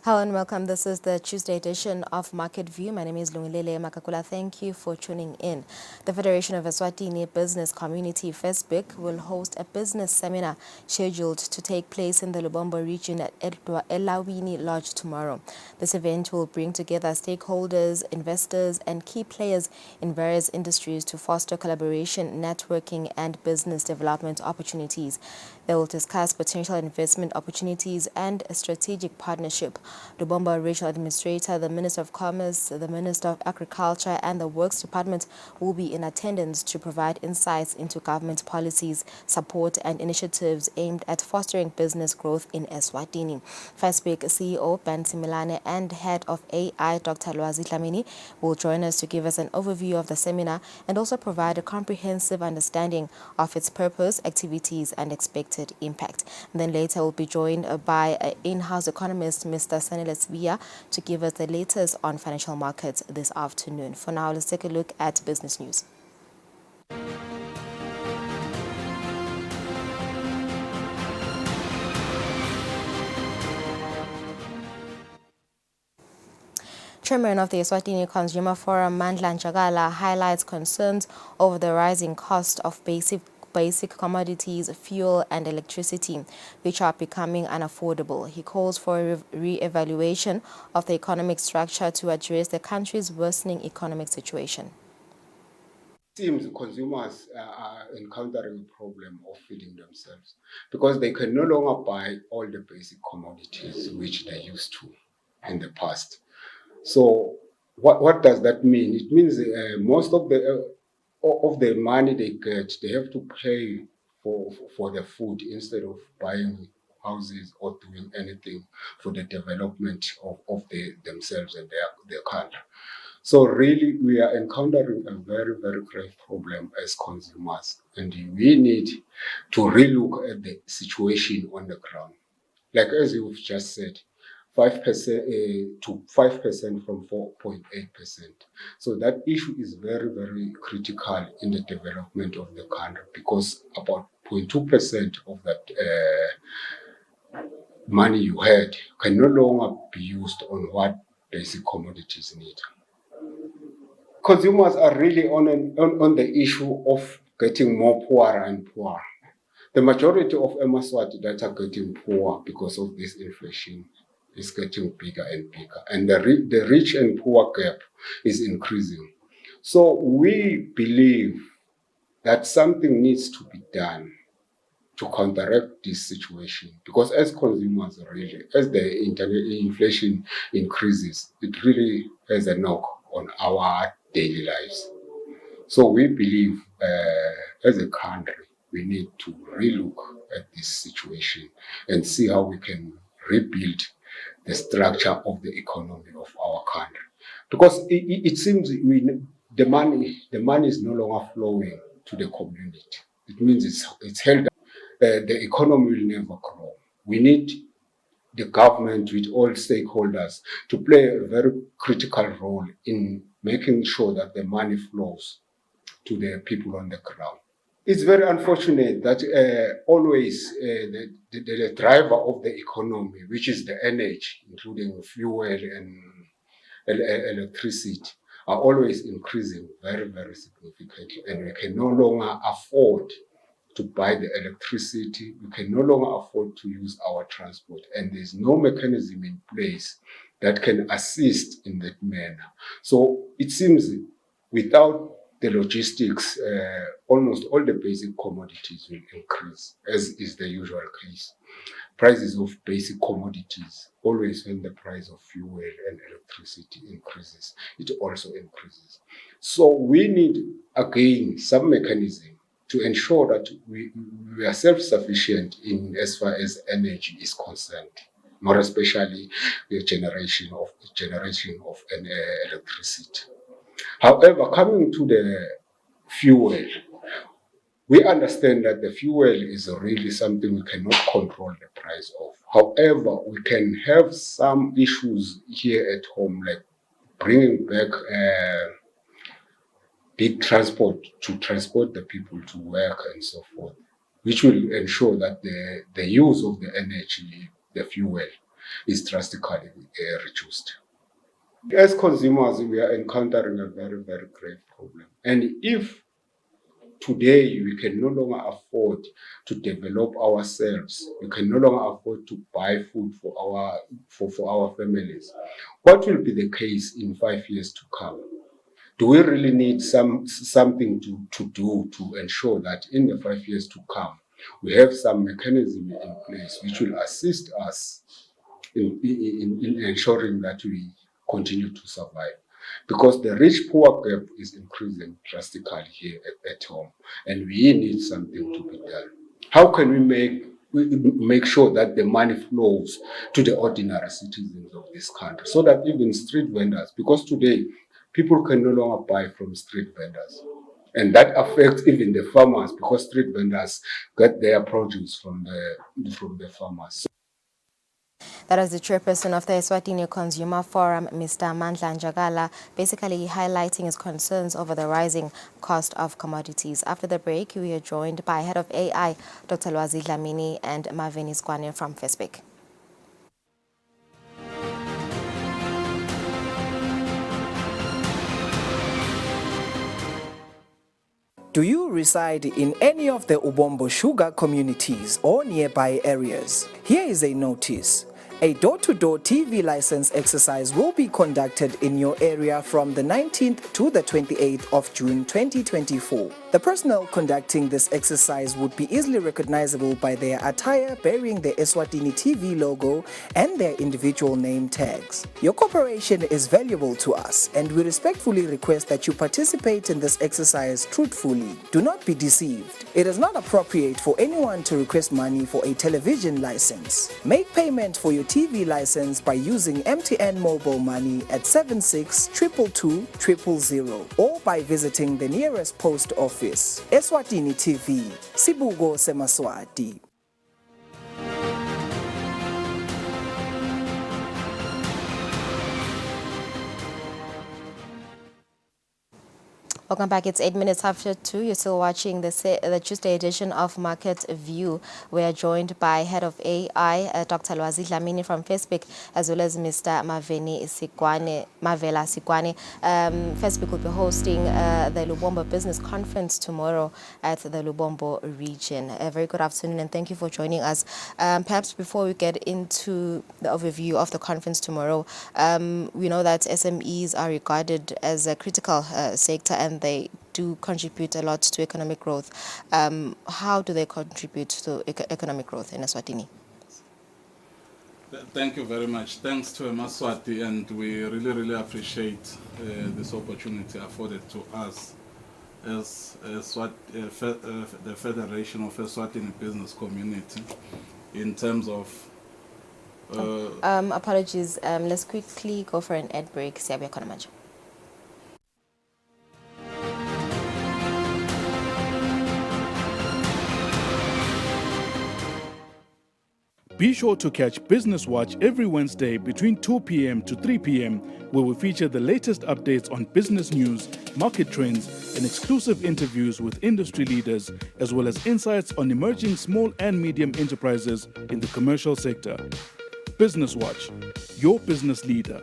Hello and welcome. This is the Tuesday edition of Market View. My name is Lungilele Makakula. Thank you for tuning in. The Federation of Eswatini Business Community, FESBIC, will host a business seminar scheduled to take place in the Lubombo region at Elawini Lodge tomorrow. This event will bring together stakeholders, investors, and key players in various industries to foster collaboration, networking, and business development opportunities. They will discuss potential investment opportunities and a strategic partnership. Lubombo Regional Administrator, the Minister of Commerce, the Minister of Agriculture, and the Works Department will be in attendance to provide insights into government policies, support, and initiatives aimed at fostering business growth in Eswatini. FESBIC CEO Ben Similane and Head of AI Dr. Lwazi Dlamini will join us to give us an overview of the seminar and also provide a comprehensive understanding of its purpose, activities, and expected impact. And then later we'll be joined by in-house economist Mr. Sanele Sibia to give us the latest on financial markets this afternoon. For now, let's take a look at business news. Chairman of the Eswatini Consumer Forum, Mandla Njagala, highlights concerns over the rising cost of basic commodities, fuel and electricity, which are becoming unaffordable. He calls for a re-evaluation of the economic structure to address the country's worsening economic situation. It seems consumers are encountering a problem of feeding themselves because they can no longer buy all the basic commodities which they used to in the past. So what does that mean? It means most of the money they get, they have to pay for the food instead of buying houses or doing anything for the development of themselves and their country. So really, we are encountering a very, very grave problem as consumers, and we need to relook at the situation on the ground. Like as you've just said, 5% to 5% from 4.8%. So that issue is very, very critical in the development of the country because about 0.2% of that money you had can no longer be used on what basic commodities need. Consumers are really on the issue of getting more poorer and poorer. The majority of Eswatini that are getting poor because of this inflation is getting bigger and bigger, and the rich and poor gap is increasing. So we believe that something needs to be done to counteract this situation, because as consumers, really, as the inflation increases, it really has a knock on our daily lives. So we believe as a country, we need to relook at this situation and see how we can rebuild the structure of the economy of our country. Because it seems the money is no longer flowing to the community. It means it's held up. The economy will never grow. We need the government with all stakeholders to play a very critical role in making sure that the money flows to the people on the ground. It's very unfortunate that always the driver of the economy, which is the energy, including fuel and electricity, are always increasing very, very significantly. And we can no longer afford to buy the electricity. We can no longer afford to use our transport. And there's no mechanism in place that can assist in that manner. So it seems without the logistics, almost all the basic commodities will increase, as is the usual case. Prices of basic commodities, always when the price of fuel and electricity increases, it also increases. So we need, again, some mechanism to ensure that we are self-sufficient in as far as energy is concerned, more especially the generation of electricity. However, coming to the fuel, we understand that the fuel is really something we cannot control the price of. However, we can have some issues here at home, like bringing back big transport to transport the people to work and so forth, which will ensure that the use of the energy, the fuel, is drastically reduced. As consumers, we are encountering a very, very grave problem. And if today we can no longer afford to develop ourselves, we can no longer afford to buy food for our families, what will be the case in 5 years to come? Do we really need something to do to ensure that in the 5 years to come, we have some mechanism in place which will assist us in ensuring that we continue to survive? Because the rich-poor gap is increasing drastically here at home, and we need something to be done. How can we make sure that the money flows to the ordinary citizens of this country, so that even street vendors, because today people can no longer buy from street vendors, and that affects even the farmers, because street vendors get their produce from the farmers. That is the chairperson of the Eswatini Consumer Forum, Mr. Mandla Njagala, basically highlighting his concerns over the rising cost of commodities. After the break, we are joined by Head of AI, Dr. Lwazi Dlamini, and Maveni Sikwane from Facebook. Do you reside in any of the Ubombo sugar communities or nearby areas? Here is a notice. A door-to-door TV license exercise will be conducted in your area from the 19th to the 28th of June 2024. The personnel conducting this exercise would be easily recognizable by their attire bearing the Eswatini TV logo and their individual name tags. Your cooperation is valuable to us, and we respectfully request that you participate in this exercise truthfully. Do not be deceived. It is not appropriate for anyone to request money for a television license. Make payment for your TV license by using MTN Mobile Money at 76222000 or by visiting the nearest post office. Eswatini TV, Sibugo Semaswati. Welcome back. It's 8 minutes after 2. You're still watching the Tuesday edition of Market View. We are joined by Head of AI, Dr. Lwazi Dlamini from Facebook, as well as Mr. Mavela Sikwane. Facebook will be hosting the Lubombo Business Conference tomorrow at the Lubombo region. A very good afternoon, and thank you for joining us. Perhaps before we get into the overview of the conference tomorrow, we know that SMEs are regarded as a critical sector, and they do contribute a lot to economic growth. How do they contribute to economic growth in Eswatini? Thank you very much. Thanks to Maswati, and we really appreciate this opportunity afforded to us as the Federation of Eswatini Business Community in terms of... apologies, let's quickly go for an ad break. Siabia Konamajo. Be sure to catch Business Watch every Wednesday between 2 p.m. to 3 p.m, where we feature the latest updates on business news, market trends, and exclusive interviews with industry leaders, as well as insights on emerging small and medium enterprises in the commercial sector. Business Watch, your business leader.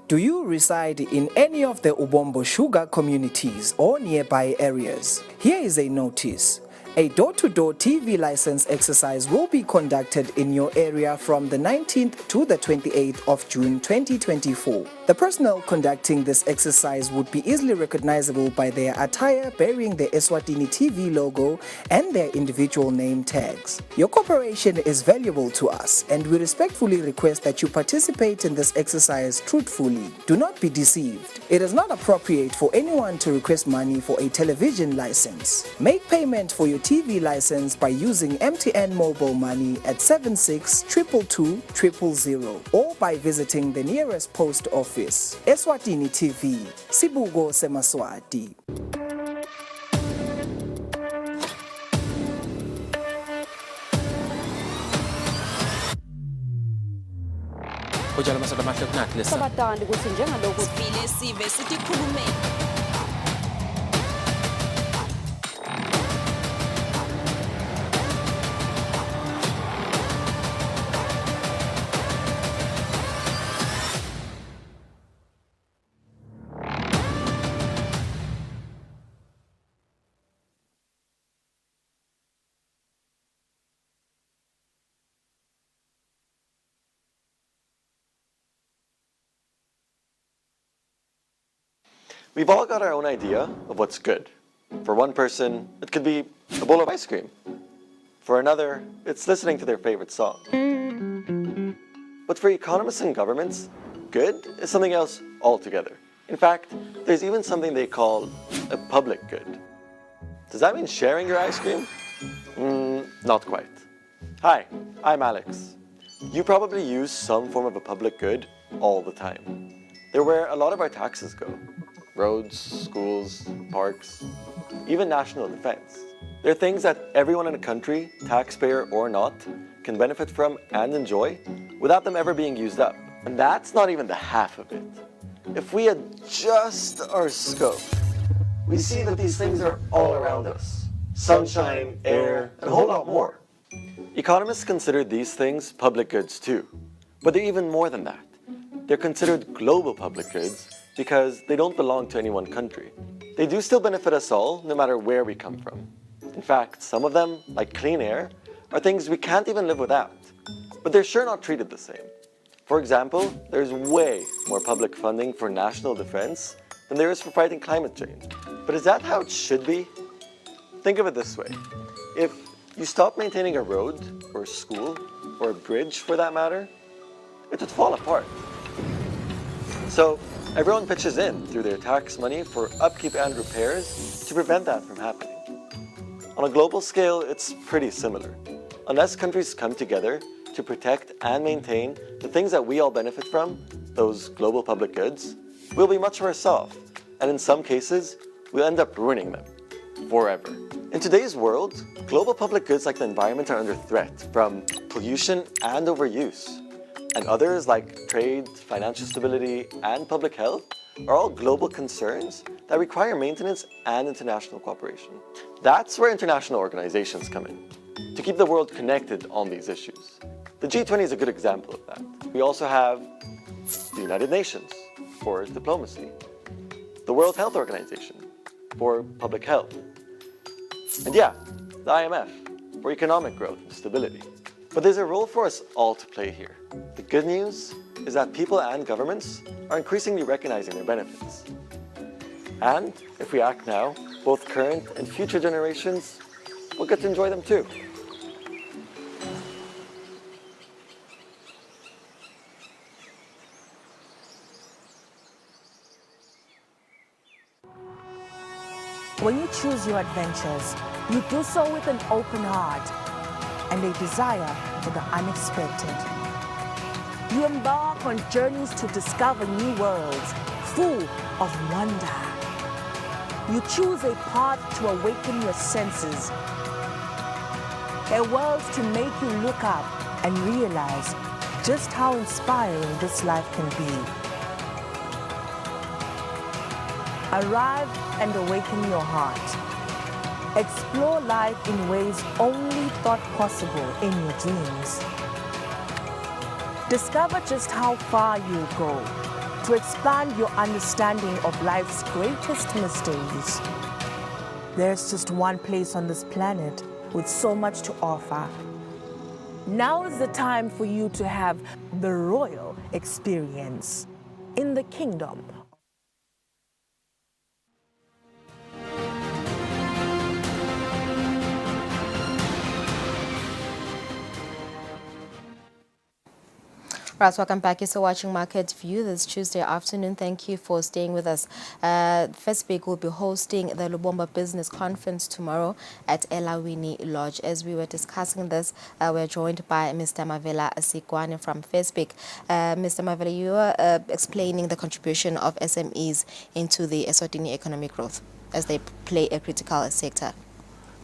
Do you reside in any of the Ubombo sugar communities or nearby areas? Here is a notice. A door-to-door TV license exercise will be conducted in your area from the 19th to the 28th of June 2024. The personnel conducting this exercise would be easily recognizable by their attire bearing the Eswatini TV logo and their individual name tags. Your cooperation is valuable to us, and we respectfully request that you participate in this exercise truthfully. Do not be deceived. It is not appropriate for anyone to request money for a television license. Make payment for your TV license by using MTN Mobile Money at 76222000 or by visiting the nearest post office. Eswatini TV, Sibugo Semaswati. Ujala masada mahle kunathi sabatandi ukuthi njengalokhu sifile sive sithi khulume We've all got our own idea of what's good. For one person, it could be a bowl of ice cream. For another, it's listening to their favorite song. But for economists and governments, good is something else altogether. In fact, there's even something they call a public good. Does that mean sharing your ice cream? Not quite. Hi, I'm Alex. You probably use some form of a public good all the time. They're where a lot of our taxes go. Roads, schools, parks, even national defense. They're things that everyone in a country, taxpayer or not, can benefit from and enjoy without them ever being used up. And that's not even the half of it. If we adjust our scope, we see that these things are all around us. Sunshine, air, and a whole lot more. Economists consider these things public goods too, but they're even more than that. They're considered global public goods because they don't belong to any one country. They do still benefit us all, no matter where we come from. In fact, some of them, like clean air, are things we can't even live without, but they're sure not treated the same. For example, there's way more public funding for national defense than there is for fighting climate change. But is that how it should be? Think of it this way. If you stop maintaining a road, or a school, or a bridge for that matter, it would fall apart. So everyone pitches in through their tax money for upkeep and repairs to prevent that from happening. On a global scale, it's pretty similar. Unless countries come together to protect and maintain the things that we all benefit from, those global public goods, we'll be much worse off, and in some cases, we'll end up ruining them forever. In today's world, global public goods like the environment are under threat from pollution and overuse. And others like trade, financial stability, and public health are all global concerns that require maintenance and international cooperation. That's where international organizations come in, to keep the world connected on these issues. The G20 is a good example of that. We also have the United Nations for diplomacy, the World Health Organization for public health, and yeah, the IMF for economic growth and stability. But there's a role for us all to play here. The good news is that people and governments are increasingly recognizing their benefits. And if we act now, both current and future generations will get to enjoy them too. When you choose your adventures, you do so with an open heart and a desire for the unexpected. You embark on journeys to discover new worlds full of wonder. You choose a path to awaken your senses, a world to make you look up and realize just how inspiring this life can be. Arrive and awaken your heart. Explore life in ways only thought possible in your dreams. Discover just how far you'll go to expand your understanding of life's greatest mysteries. There's just one place on this planet with so much to offer. Now is the time for you to have the royal experience in the kingdom. Right, welcome back. You're still watching Market View this Tuesday afternoon. Thank you for staying with us. Facebook will be hosting the Lubombo Business Conference tomorrow at Eswatini Lodge. As we were discussing this, we're joined by Mr. Mavela Asikwane from Facebook. Mr. Mavela, you were explaining the contribution of SMEs into the Eswatini economic growth as they play a critical sector.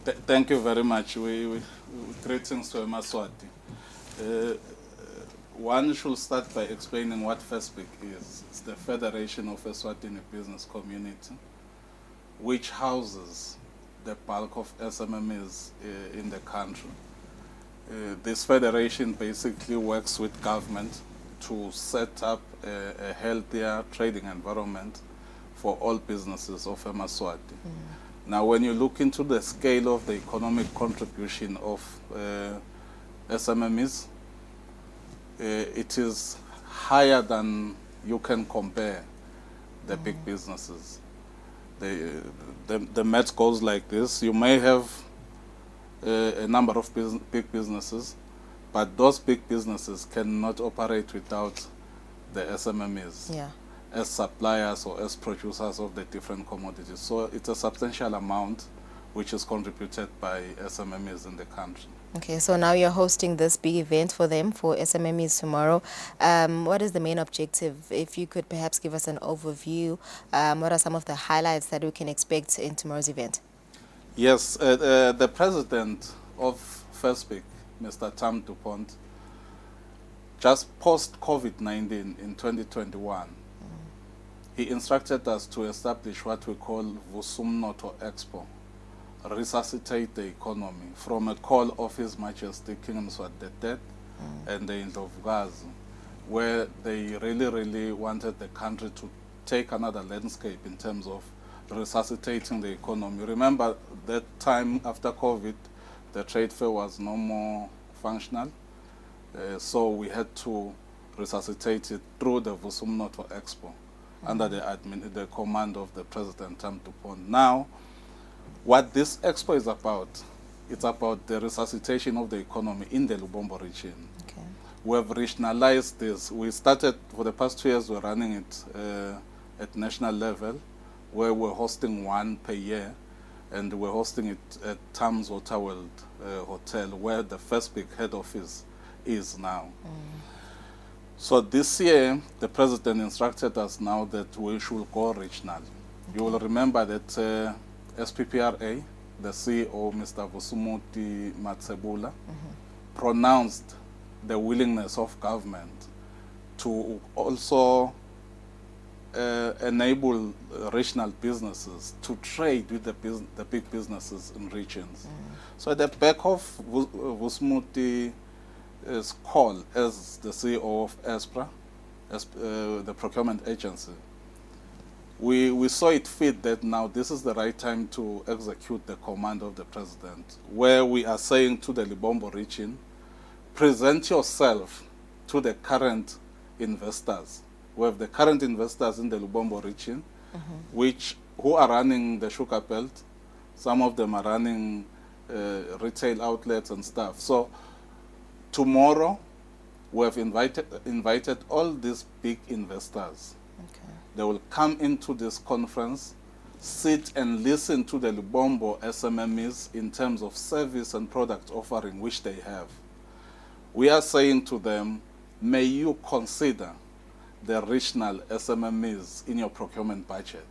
Thank you very much. We greetings to Eswatini. One should start by explaining what FESPIC is. It's the Federation of Eswatini Business Community, which houses the bulk of SMMEs in the country. This federation basically works with government to set up a healthier trading environment for all businesses of Eswatini. Now, when you look into the scale of the economic contribution of SMMEs, it is higher than you can compare the big businesses. the math goes like this. You may have a number of big businesses, but those big businesses cannot operate without the SMMEs as suppliers or as producers of the different commodities. So it's a substantial amount which is contributed by SMMEs in the country. Okay, so now you're hosting this big event for them, for SMMEs tomorrow. What is the main objective? If you could perhaps give us an overview, what are some of the highlights that we can expect in tomorrow's event? Yes, the president of FESPIC, Mr. Tam DuPont, just post-COVID-19 in 2021, he instructed us to establish what we call Vusumnoto Expo, resuscitate the economy, from a call of His Majesty King Mswati III and the Indlovukazi, where they really wanted the country to take another landscape in terms of resuscitating the economy. Remember that time after COVID, the trade fair was no more functional, so we had to resuscitate it through the Vusumnoto Expo under the command of the President Tam DuPont. Now, what this expo is about, it's about the resuscitation of the economy in the Lubombo region. Okay. We have regionalized this. We started, for the past 2 years, we're running it at national level, where we're hosting one per year, and we're hosting it at Tam's Water World Hotel, where the first big head office is now. So this year, the president instructed us now that we should go regional. You will remember that SPPRA, the CEO, Mr. Vusumuti Matsebula, pronounced the willingness of government to also enable regional businesses to trade with the big businesses in regions. So at the back of Vusumuti's call as the CEO of ESPRA, the procurement agency, we saw it fit that now this is the right time to execute the command of the president, where we are saying to the Lubombo region, present yourself to the current investors. We have the current investors in the Lubombo region, who are running the sugar belt. Some of them are running retail outlets and stuff. So tomorrow, we have invited all these big investors. They will come into this conference, sit and listen to the Lubombo SMMEs in terms of service and product offering which they have. We are saying to them, may you consider the regional SMMEs in your procurement budget.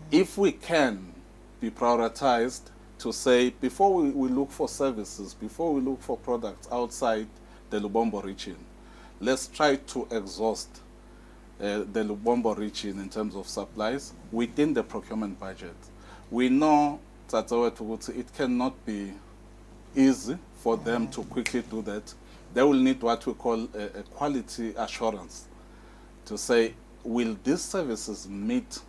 If we can be prioritized to say, before we look for services, before we look for products outside the Lubombo region, let's try to exhaust the Lubombo region in terms of supplies within the procurement budget. We know that it cannot be easy for them to quickly do that. They will need what we call a quality assurance to say, will these services meet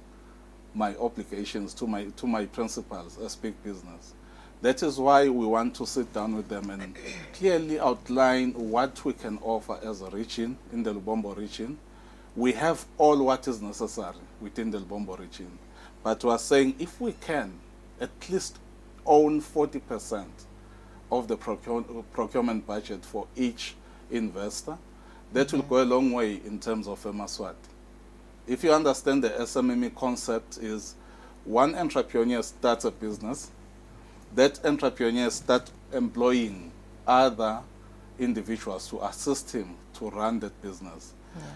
my obligations to my principals as big business? That is why we want to sit down with them and clearly outline what we can offer as a region in the Lubombo region. We have all what is necessary within the Lubombo region. But we are saying if we can at least own 40% of the procurement budget for each investor, that will go a long way in terms of Eswatini. If you understand the SMME concept is one entrepreneur starts a business, that entrepreneur starts employing other individuals to assist him to run that business.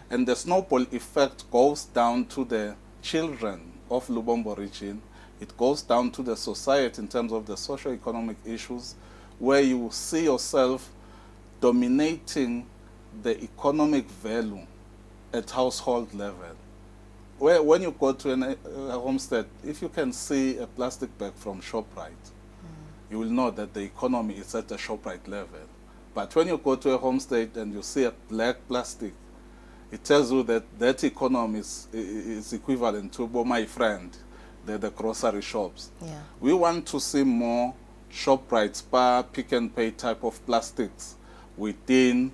And the snowball effect goes down to the children of Lubombo region. It goes down to the society in terms of the socio-economic issues, where you see yourself dominating the economic value at household level. When you go to a homestead, if you can see a plastic bag from ShopRite, you will know that the economy is at a ShopRite level. But when you go to a homestead and you see a black plastic, it tells you that that economy is equivalent to, my friend, the grocery shops. We want to see more ShopRite, Spar, Pick and Pay type of plastics within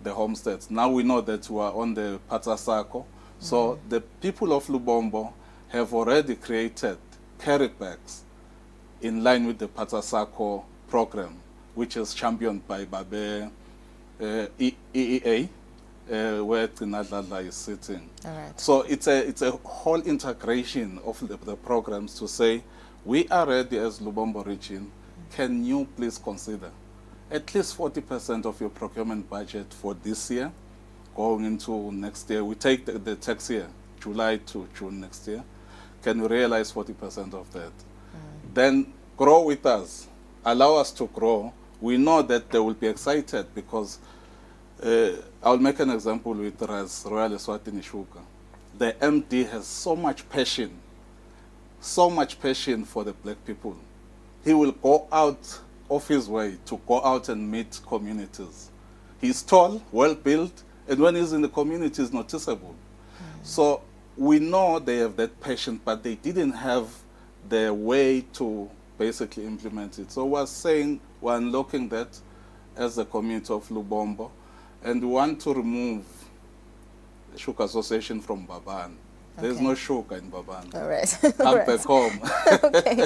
the homesteads. Now we know that we are on the Patasako. So the people of Lubombo have already created carry bags in line with the Patasako program, which is championed by Babe EEA, where Tinadlala is sitting. All right. So it's a whole integration of the programs to say, we are ready as Lubombo region. Can you please consider at least 40% of your procurement budget for this year, going into next year? We take the tax year, July to June next year. Can we realize 40% of that? Then grow with us, allow us to grow. We know that they will be excited because I'll make an example with Royal Eswatini Sugar. The MD has so much passion for the black people. He will go out of his way to go out and meet communities. He's tall, well-built, and when he's in the community, he's noticeable. So we know they have that passion, but they didn't have the way to basically implement it. So we're saying we're unlocking that as a community of Lubombo, and we want to remove the Sugar Association from Baban. There's no sugar in Baban. All right. Come back home. Okay.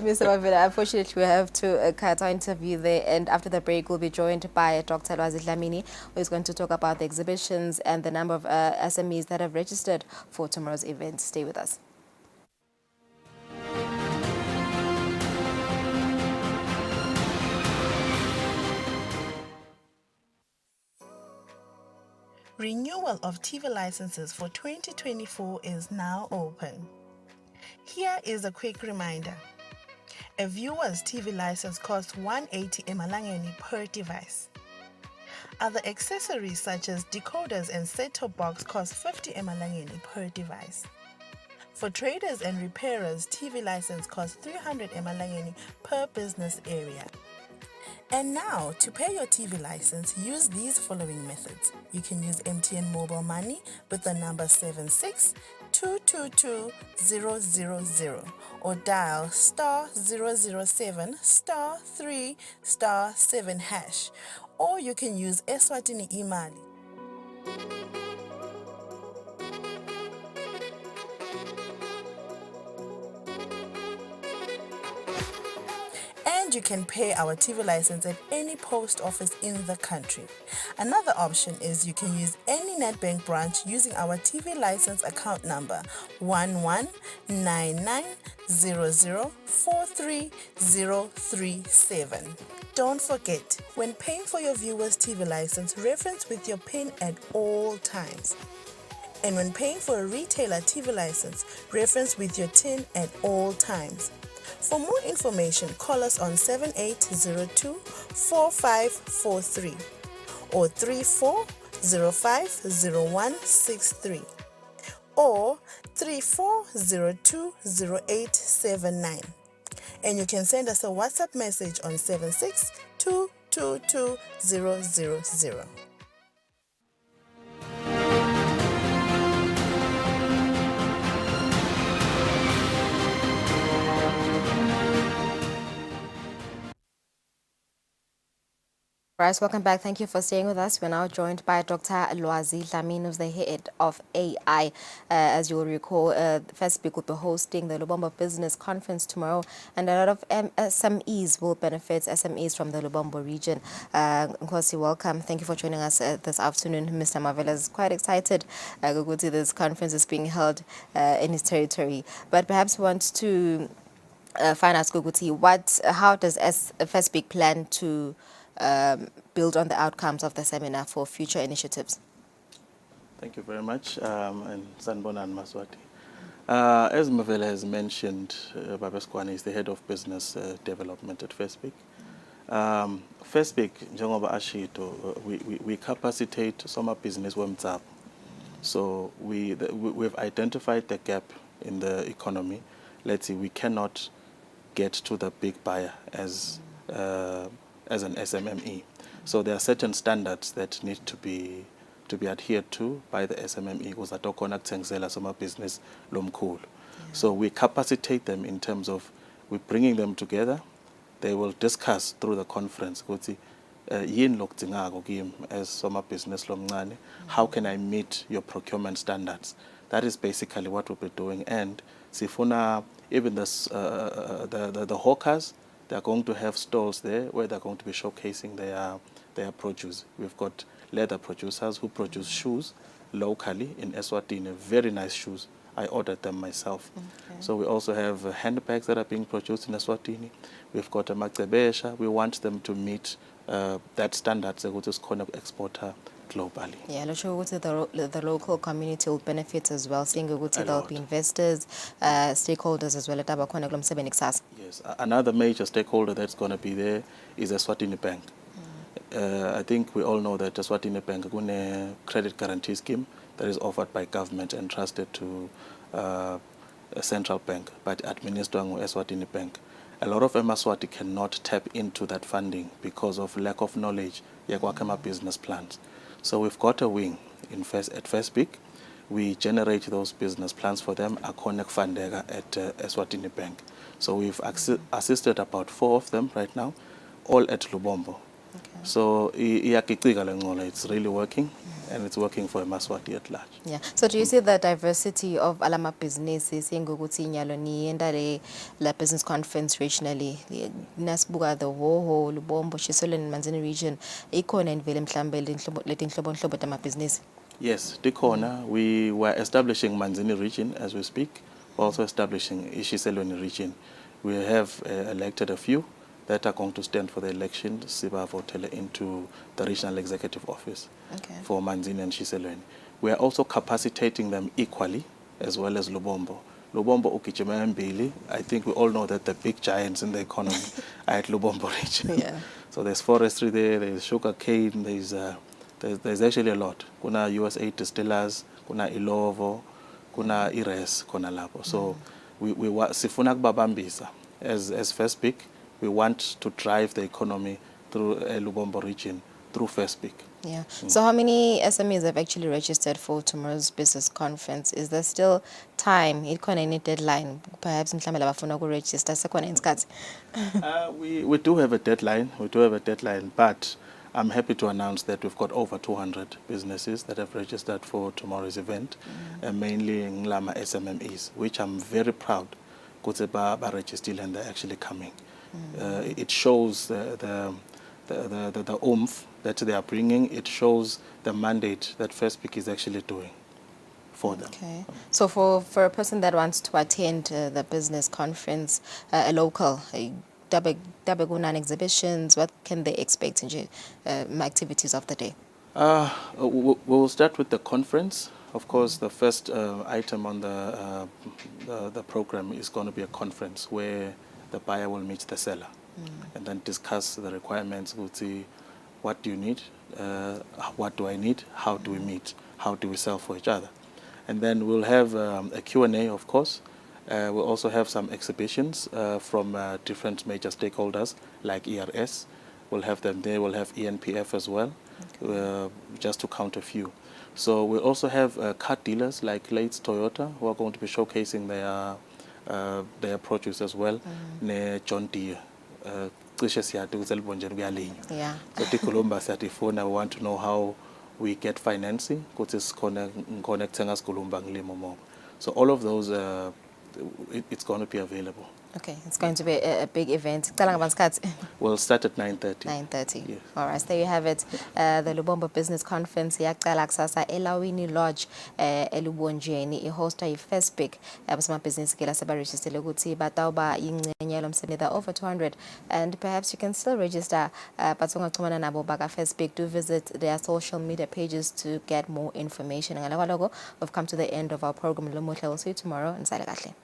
Mr. Mavila, unfortunately, we have to cut our interview there. And after the break, we'll be joined by Dr. Eswatini Dlamini, who is going to talk about the exhibitions and the number of SMEs that have registered for tomorrow's event. Stay with us. Renewal of TV licenses for 2024 is now open. Here is a quick reminder. A viewer's TV license costs 180 emalangeni per device. Other accessories such as decoders and set-top box cost 50 emalangeni per device. For traders and repairers, TV license costs 300 emalangeni per business area. And now, to pay your TV license, use these following methods. You can use MTN Mobile Money with the number 76222000 or dial *007 *3 *7#, or you can use Eswatini Imali. And you can pay our TV license at any post office in the country. Another option is you can use any Nedbank branch using our TV license account number 119900430037. Don't forget, when paying for your viewer's TV license, reference with your PIN at all times. And when paying for a retailer TV license, reference with your TIN at all times. For more information, call us on 7802-4543 or 34050163 or 34020879. And you can send us a WhatsApp message on 762222000. Right, welcome back. Thank you for staying with us. We're now joined by Dr. Eswatini Dlamini, who's the head of AI. As you will recall, Facebook will be hosting the Lubombo Business Conference tomorrow, and a lot of SMEs will benefit SMEs from the Lubombo region. Nkosi, welcome. Thank you for joining us this afternoon. Mr. Mavela is quite excited. This conference is being held in his territory. But perhaps we want to find out, Guguti, how does Facebook plan to build on the outcomes of the seminar for future initiatives? Thank you very much, and Sanbona and Maswati. As Mavela has mentioned, Baba Eswatini is the head of business development at Facebook. Facebook, njengoba ashito, we capacitate some business wemtap. So we've identified the gap in the economy. Let's say we cannot get to the big buyer as an SMME. So there are certain standards that need to be adhered to by the SMME because atokona kuthengizela soma business lomkhulu. So we capacitate them in terms of we're bringing them together. They will discuss through the conference ukuthi yini lokudingako kimi as soma business lomncane. How can I meet your procurement standards? That is basically what we'll be doing, and Sifuna, even the hawkers, they're going to have stalls there where they're going to be showcasing their produce. We've got leather producers who produce shoes locally in Eswatini, very nice shoes. I ordered them myself. Okay. So we also have handbags that are being produced in Eswatini. We've got a Macebesha. We want them to meet that standard which is going to exporter globally. Yeah, let's show the local community will benefit as well, seeing ukuthi A there'll lot. be investors, stakeholders as well. Yes, another major stakeholder that's going to be there is Eswatini Bank. I think we all know that Eswatini Bank is a credit guarantee scheme that is offered by government and trusted to a central bank, but administered by Eswatini Bank. A lot of Emaswati cannot tap into that funding because of lack of knowledge of business plans. So we've got a wing at FirstBig. We generate those business plans for them, a connect fundega at Eswatini Bank. So we've assisted about 4 of them right now, all at Lubombo. Okay. So it's really working, and it's working for Emaswati at large. Yeah. So do you see the diversity of alama businesses in Guguti ni endale la business conference regionally? Nasbuga the Woho, Lubombo, Shisolo and Manzini region, ikona and Willem Klambel letting Slobon Tama business. Yes, Dikona, we were establishing Manzini region as we speak, also establishing Ishiselweni region. We have elected a few that are going to stand for the election, Siba Votele, into the regional executive office for Manzini and Shiselweni. We are also capacitating them equally, as well as Lubombo. Lubombo, Ukichema and Bailey, I think we all know that the big giants in the economy are at Lubombo region. Yeah. So there's forestry there, there's sugar cane, there's actually a lot. Kuna USA distillers, kuna Ilovo, kuna Ires, kuna Lapo. So we sifuna kubabambisa as FirstBig. We want to drive the economy through Lubombo region, through FirstBig. Yeah. So how many SMEs have actually registered for tomorrow's business conference? Is there still time? Any deadline? Perhaps register. We do have a deadline. We do have a deadline, but I'm happy to announce that we've got over 200 businesses that have registered for tomorrow's event, mainly in Lama SMMEs, which I'm very proud ba registered and they're actually coming. It shows the oomph that they are bringing. It shows the mandate that FirstBig is actually doing for them. Okay. So for a person that wants to attend the business conference, a local, Dabegunan exhibitions, what can they expect in activities of the day? We'll start with the conference. Of course, the first item on the program is going to be a conference where the buyer will meet the seller and then discuss the requirements. We'll see what do you need, what do I need, how do we meet, how do we sell for each other. And then we'll have a Q&A, of course. We'll also have some exhibitions from different major stakeholders like ERS. We'll have them there. We'll have ENPF as well, just to count a few. So we'll also have car dealers like Lates Toyota who are going to be showcasing their produce as well. Ne John Deere. So we want to know how we get financing. So all of those, it's going to be available. Okay, it's going to be a big event. We'll start at 9:30. 9:30. Yes. All right, so there you have it. The Lubombo Business Conference yaqala kusasa eLawini Lodge eLubonjeni ihostwa yiFirstBig. Abosomabhizinisi ke lasebaregister ukuthi batawuba yingcenye yalomsebenzi. There are over 200, and perhaps you can still register. But ungaxhumana nabo baka FirstBig. Do visit their social media pages to get more information. We've come to the end of our program. We'll see you tomorrow. Nisale kahle.